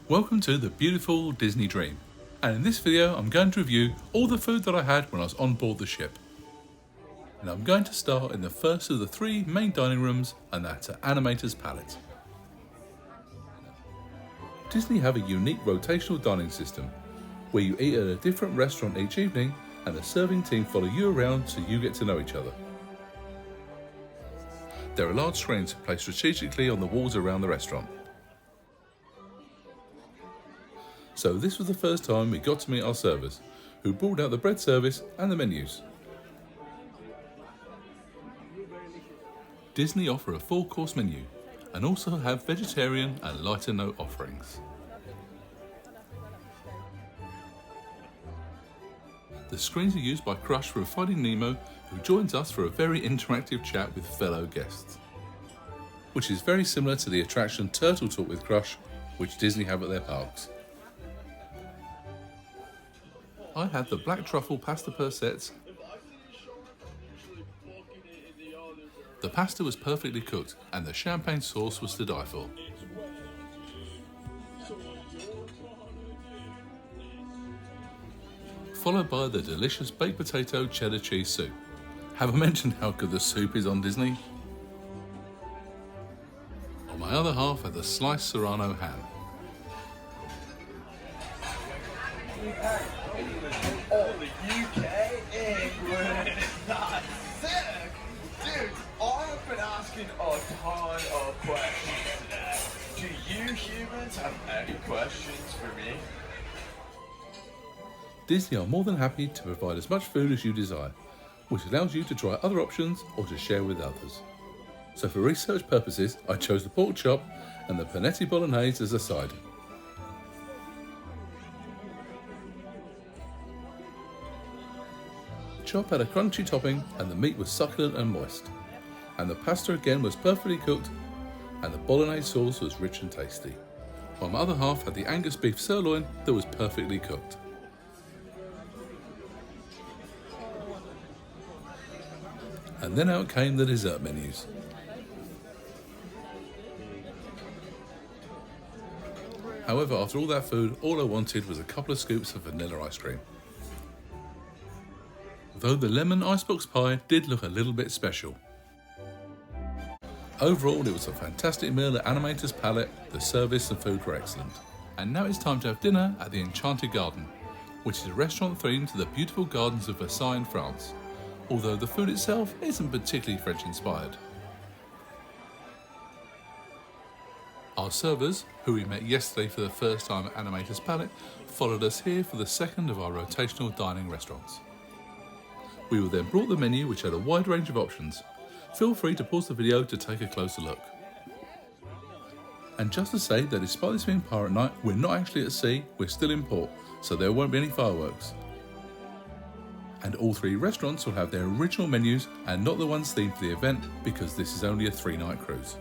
Welcome to the beautiful Disney Dream, and in this video I'm going to review all the food that I had when I was on board the ship. And I'm going to start in the first of the three main dining rooms, and that's at Animators Palette. Disney have a unique rotational dining system, where you eat at a different restaurant each evening and the serving team follow you around so you get to know each other. There are large screens placed strategically on the walls around the restaurant. So this was the first time we got to meet our servers, who brought out the bread service and the menus. Disney offer a 4-course menu and also have vegetarian and lighter note offerings. The screens are used by Crush from Finding Nemo, who joins us for a very interactive chat with fellow guests, which is very similar to the attraction Turtle Talk with Crush, which Disney have at their parks. I had the black truffle pasta per sets. The pasta was perfectly cooked and the champagne sauce was to die for. Followed by the delicious baked potato cheddar cheese soup. Have I mentioned how good the soup is on Disney? On my other half had the sliced serrano ham. All the UK, England, that's sick! Dude, I've been asking a ton of questions today. Do you humans have any questions for me? Disney are more than happy to provide as much food as you desire, which allows you to try other options or to share with others. So for research purposes, I chose the pork chop and the panetti bolognese as a side. The chop had a crunchy topping and the meat was succulent and moist. And the pasta again was perfectly cooked and the bolognese sauce was rich and tasty. While my other half had the Angus beef sirloin that was perfectly cooked. And then out came the dessert menus. However, after all that food, all I wanted was a couple of scoops of vanilla ice cream. Though the lemon icebox pie did look a little bit special. Overall, it was a fantastic meal at Animators Palette. The service and food were excellent. And now it's time to have dinner at the Enchanted Garden, which is a restaurant themed to the beautiful gardens of Versailles in France, although the food itself isn't particularly French inspired. Our servers, who we met yesterday for the first time at Animators Palette, followed us here for the second of our rotational dining restaurants. We were then brought the menu, which had a wide range of options. Feel free to pause the video to take a closer look. And just to say that despite this being pirate night, we're not actually at sea, we're still in port, so there won't be any fireworks. And all three restaurants will have their original menus and not the ones themed for the event, because this is only a 3-night cruise.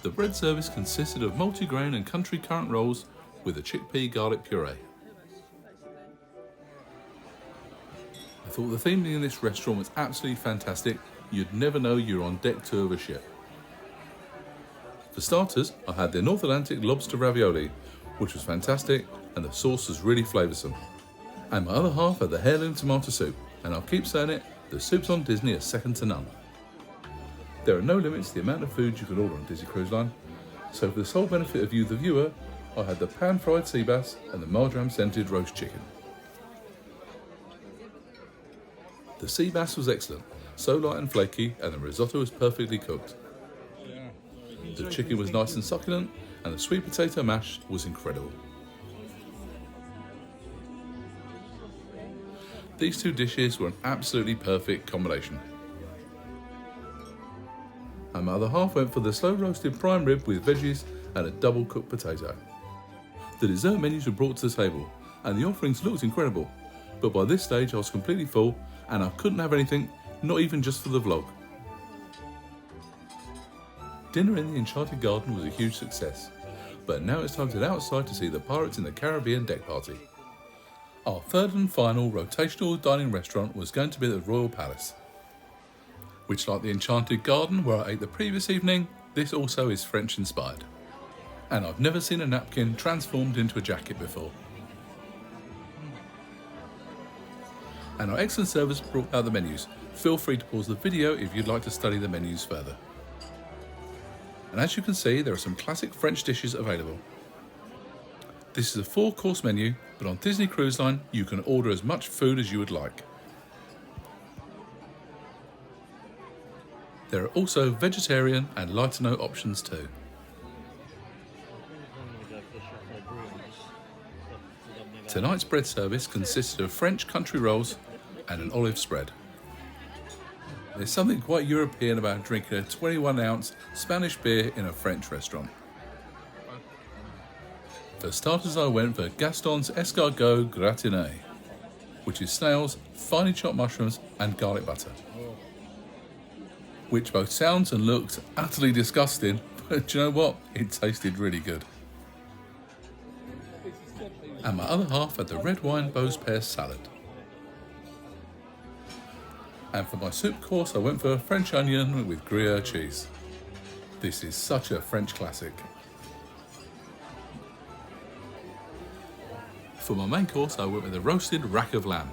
The bread service consisted of multigrain and country currant rolls with a chickpea garlic puree. I thought the theming in this restaurant was absolutely fantastic. You'd never know you're on deck 2 of a ship. For starters, I had their North Atlantic lobster ravioli, which was fantastic and the sauce was really flavoursome. And my other half had the heirloom tomato soup, and I'll keep saying it, the soups on Disney are second to none. There are no limits to the amount of food you can order on Disney Cruise Line, so for the sole benefit of you the viewer, I had the pan-fried sea bass and the marjoram-scented roast chicken. The sea bass was excellent, so light and flaky, and the risotto was perfectly cooked. The chicken was nice and succulent, and the sweet potato mash was incredible. These two dishes were an absolutely perfect combination. And my other half went for the slow roasted prime rib with veggies and a double cooked potato. The dessert menus were brought to the table and the offerings looked incredible, but by this stage I was completely full and I couldn't have anything, not even just for the vlog. Dinner in the Enchanted Garden was a huge success, but now it's time to head outside to see the Pirates in the Caribbean deck party. Our third and final rotational dining restaurant was going to be the Royal Palace, which, like the Enchanted Garden where I ate the previous evening, this also is French inspired. And I've never seen a napkin transformed into a jacket before. And our excellent servers brought out the menus. Feel free to pause the video if you'd like to study the menus further. And as you can see, there are some classic French dishes available. This is a 4-course menu, but on Disney Cruise Line, you can order as much food as you would like. There are also vegetarian and lighter no options too. Tonight's bread service consisted of French country rolls and an olive spread. There's something quite European about drinking a 21-ounce Spanish beer in a French restaurant. For starters, I went for Gaston's escargot gratiné, which is snails, finely chopped mushrooms and garlic butter. Which both sounds and looks utterly disgusting, but do you know what? It tasted really good. And my other half had the red wine Beau's pear salad. And for my soup course, I went for a French onion with Gruyere cheese. This is such a French classic. For my main course, I went with a roasted rack of lamb,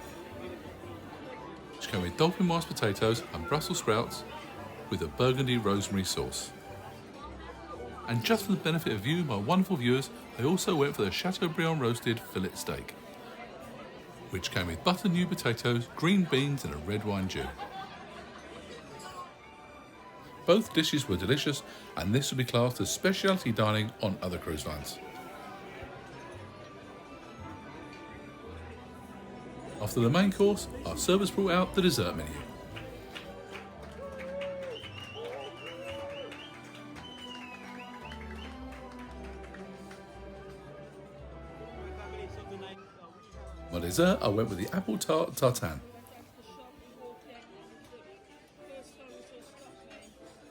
which came with dolphin mashed potatoes and Brussels sprouts with a burgundy rosemary sauce. And just for the benefit of you, my wonderful viewers, I also went for the Chateaubriand roasted fillet steak, which came with buttered new potatoes, green beans and a red wine jus. Both dishes were delicious, and this would be classed as specialty dining on other cruise lines. After the main course, our servers brought out the dessert menu. My dessert, I went with the apple tart tartane,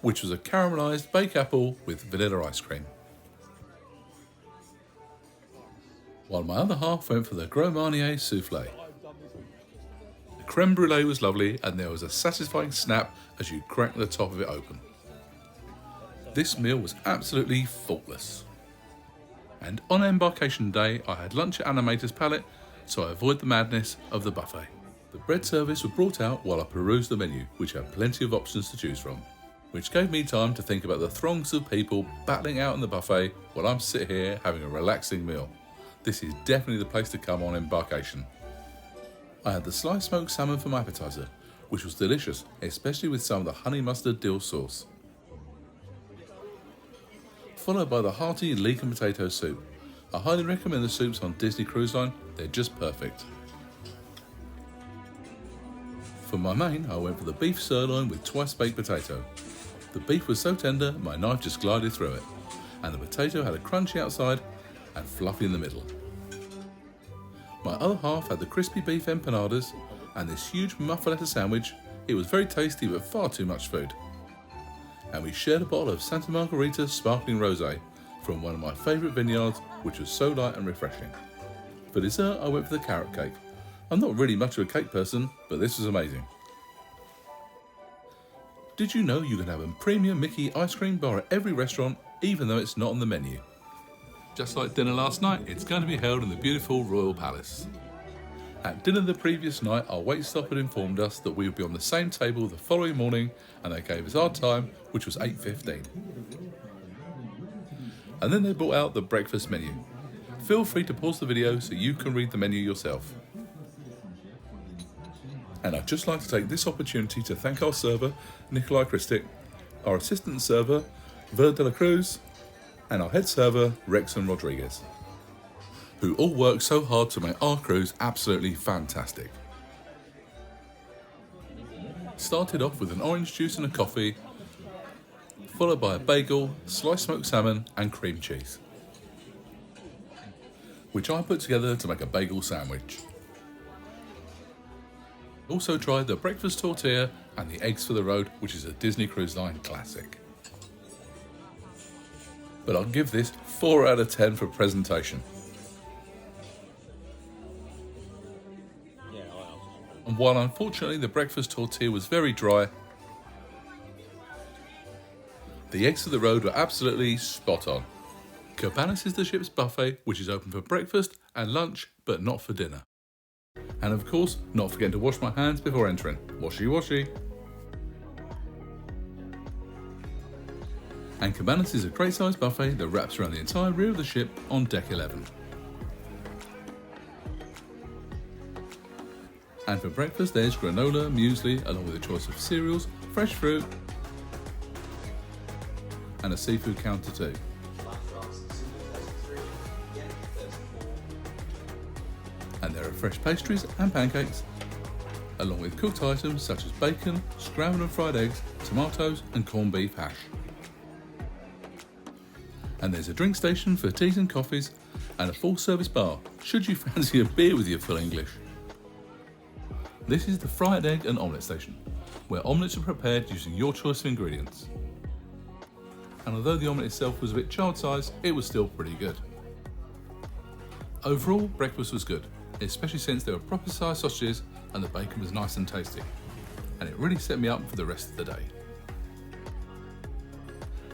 which was a caramelised baked apple with vanilla ice cream. While my other half went for the Gros Marnier soufflé. The creme brulee was lovely, and there was a satisfying snap as you cracked the top of it open. This meal was absolutely faultless. And on Embarkation Day, I had lunch at Animators Palette, so I avoid the madness of the buffet. The bread service was brought out while I perused the menu, which had plenty of options to choose from, which gave me time to think about the throngs of people battling out in the buffet while I'm sitting here having a relaxing meal. This is definitely the place to come on Embarkation. I had the sliced smoked salmon for my appetizer, which was delicious, especially with some of the honey mustard dill sauce, followed by the hearty leek and potato soup. I highly recommend the soups on Disney Cruise Line, they're just perfect. For my main, I went for the beef sirloin with twice baked potato. The beef was so tender, my knife just glided through it, and the potato had a crunchy outside and fluffy in the middle. My other half had the crispy beef empanadas and this huge muffaletta sandwich. It was very tasty but far too much food. And we shared a bottle of Santa Margarita sparkling rosé from one of my favourite vineyards, which was so light and refreshing. For dessert, I went for the carrot cake. I'm not really much of a cake person, but this was amazing. Did you know you can have a premium Mickey ice cream bar at every restaurant, even though it's not on the menu? Just like dinner last night, it's going to be held in the beautiful Royal Palace. At dinner the previous night, our waitstaff had informed us that we would be on the same table the following morning, and they gave us our time, which was 8:15. And then they brought out the breakfast menu. Feel free to pause the video so you can read the menu yourself. And I'd just like to take this opportunity to thank our server, Nikolai Christic, our assistant server, Ver de la Cruz, and our head server, Rexon Rodriguez, who all worked so hard to make our cruise absolutely fantastic. Started off with an orange juice and a coffee, followed by a bagel, sliced smoked salmon and cream cheese, which I put together to make a bagel sandwich. Also tried the breakfast tortilla and the eggs for the road, which is a Disney Cruise Line classic. But I'll give this 4 out of 10 for presentation. And while unfortunately the breakfast tortilla was very dry, the eggs for the road were absolutely spot on. Cabanas is the ship's buffet, which is open for breakfast and lunch, but not for dinner. And of course, not forgetting to wash my hands before entering. Washy washy. And Cabanas is a great sized buffet that wraps around the entire rear of the ship on deck 11. And for breakfast there's granola, muesli, along with a choice of cereals, fresh fruit, and a seafood counter too. And there are fresh pastries and pancakes, along with cooked items such as bacon, scrambled and fried eggs, tomatoes and corned beef hash. And there's a drink station for teas and coffees and a full service bar, should you fancy a beer with your full English. This is the fried egg and omelette station, where omelettes are prepared using your choice of ingredients. And although the omelette itself was a bit child-sized, it was still pretty good. Overall, breakfast was good, especially since there were proper sized sausages and the bacon was nice and tasty. And it really set me up for the rest of the day.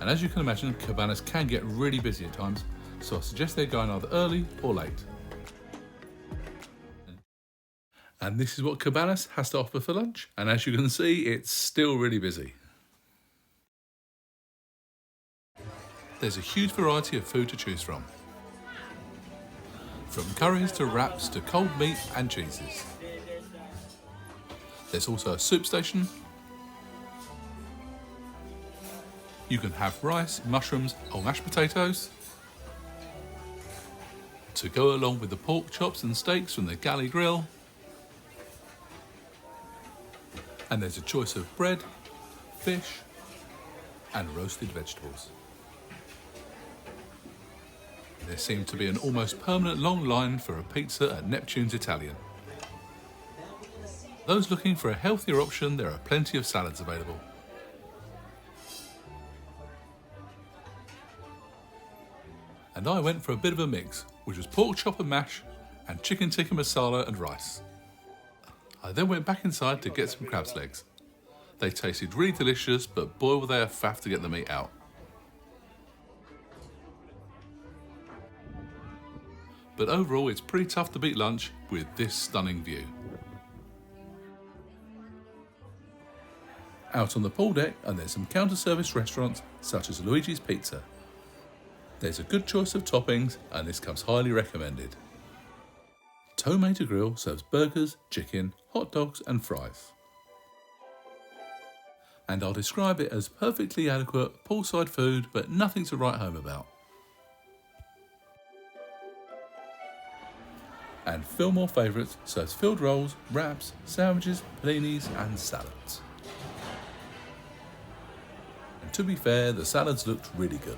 And as you can imagine, Cabanas can get really busy at times, so I suggest they're going either early or late. And this is what Cabanas has to offer for lunch, and as you can see, it's still really busy. There's a huge variety of food to choose from curries to wraps to cold meat and cheeses. There's also a soup station. You can have rice, mushrooms or mashed potatoes to go along with the pork chops and steaks from the galley grill. And there's a choice of bread, fish and roasted vegetables. There seemed to be an almost permanent long line for a pizza at Neptune's Italian. Those looking for a healthier option, there are plenty of salads available. And I went for a bit of a mix, which was pork chop and mash and chicken tikka masala and rice. I then went back inside to get some crab's legs. They tasted really delicious, but boy were they a faff to get the meat out. But overall it's pretty tough to beat lunch with this stunning view. Out on the pool deck and there's some counter service restaurants such as Luigi's Pizza. There's a good choice of toppings and this comes highly recommended. Tomato Grill serves burgers, chicken, hot dogs and fries. And I'll describe it as perfectly adequate poolside food, but nothing to write home about. And Fillmore Favourites serves filled rolls, wraps, sandwiches, paninis and salads. And to be fair, the salads looked really good.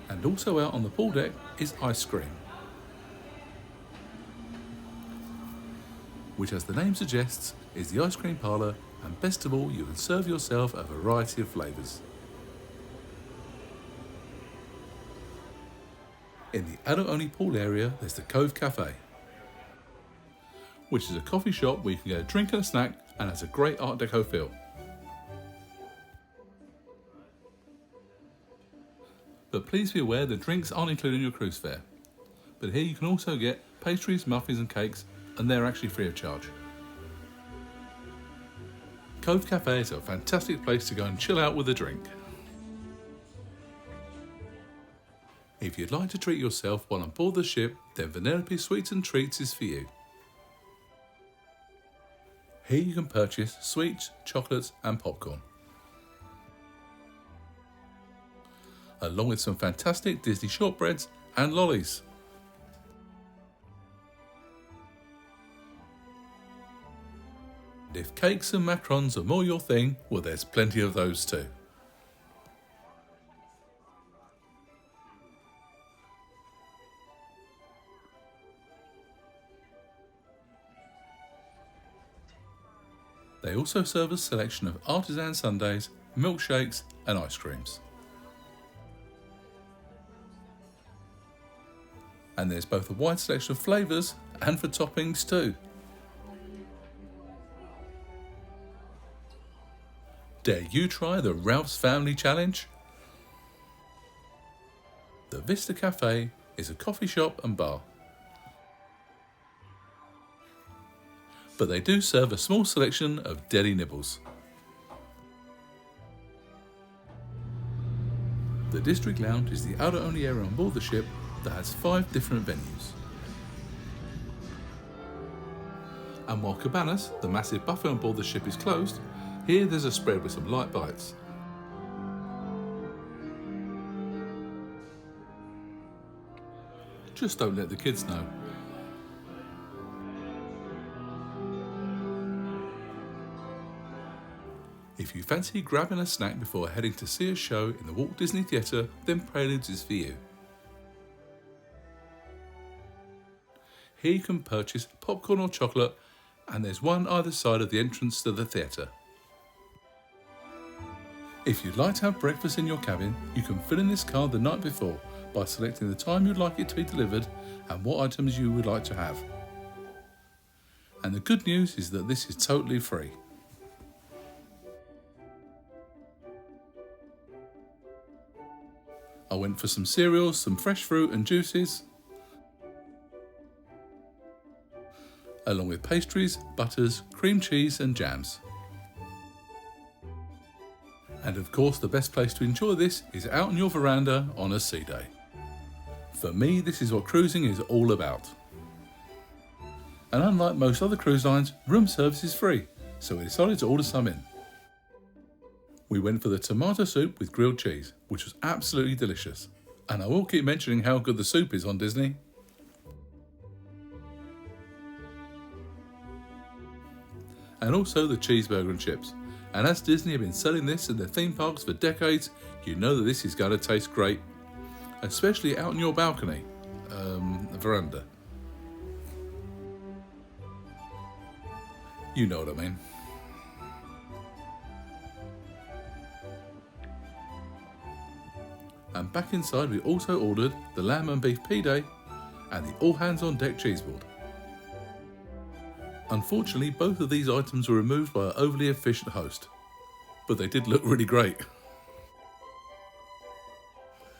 And also out on the pool deck is ice cream, which as the name suggests is the ice cream parlour, and best of all you can serve yourself a variety of flavours. In the adult only pool area there's the Cove Cafe, which is a coffee shop where you can get a drink and a snack and has a great art deco feel. But please be aware the drinks aren't included in your cruise fare. But here you can also get pastries, muffins and cakes, and they're actually free of charge. Cove Cafe is a fantastic place to go and chill out with a drink. If you'd like to treat yourself while on board the ship, then Vanellope Sweets and Treats is for you. Here you can purchase sweets, chocolates and popcorn, along with some fantastic Disney shortbreads and lollies. And if cakes and macarons are more your thing, well there's plenty of those too. They also serve a selection of artisan sundaes, milkshakes and ice creams. And there's both a wide selection of flavours and for toppings too. Dare you try the Ralph's Family Challenge? The Vista Cafe is a coffee shop and bar, but they do serve a small selection of deli nibbles. The District Lounge is the outer-only area on board the ship that has 5 different venues. And while Cabanas, the massive buffet on board the ship, is closed, here there's a spread with some light bites. Just don't let the kids know. If you fancy grabbing a snack before heading to see a show in the Walt Disney Theatre, then Preludes is for you. Here you can purchase popcorn or chocolate, and there's one either side of the entrance to the theatre. If you'd like to have breakfast in your cabin, you can fill in this card the night before by selecting the time you'd like it to be delivered and what items you would like to have. And the good news is that this is totally free. I went for some cereals, some fresh fruit and juices, along with pastries, butters, cream cheese and jams. And of course, the best place to enjoy this is out on your veranda on a sea day. For me, this is what cruising is all about. And unlike most other cruise lines, room service is free, so we decided to order some in. We went for the tomato soup with grilled cheese, which was absolutely delicious. And I will keep mentioning how good the soup is on Disney. And also the cheeseburger and chips. And as Disney have been selling this in their theme parks for decades, you know that this is going to taste great. Especially out on your balcony, the veranda. You know what I mean. And back inside we also ordered the lamb and beef P-Day and the all hands on deck cheese board. Unfortunately, both of these items were removed by an overly efficient host, but they did look really great.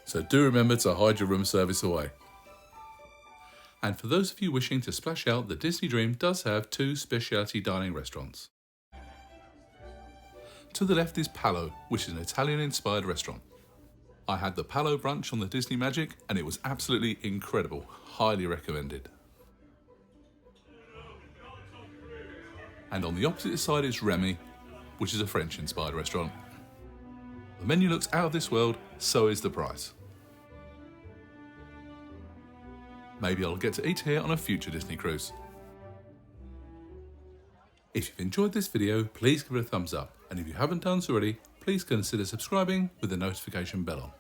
So do remember to hide your room service away. And for those of you wishing to splash out, the Disney Dream does have 2 specialty dining restaurants. To the left is Palate, which is an Italian-inspired restaurant. I had the Palate brunch on the Disney Magic and it was absolutely incredible. Highly recommended. And on the opposite side is Remy, which is a French-inspired restaurant. The menu looks out of this world, so is the price. Maybe I'll get to eat here on a future Disney cruise. If you've enjoyed this video, please give it a thumbs up. And if you haven't done so already, please consider subscribing with the notification bell on.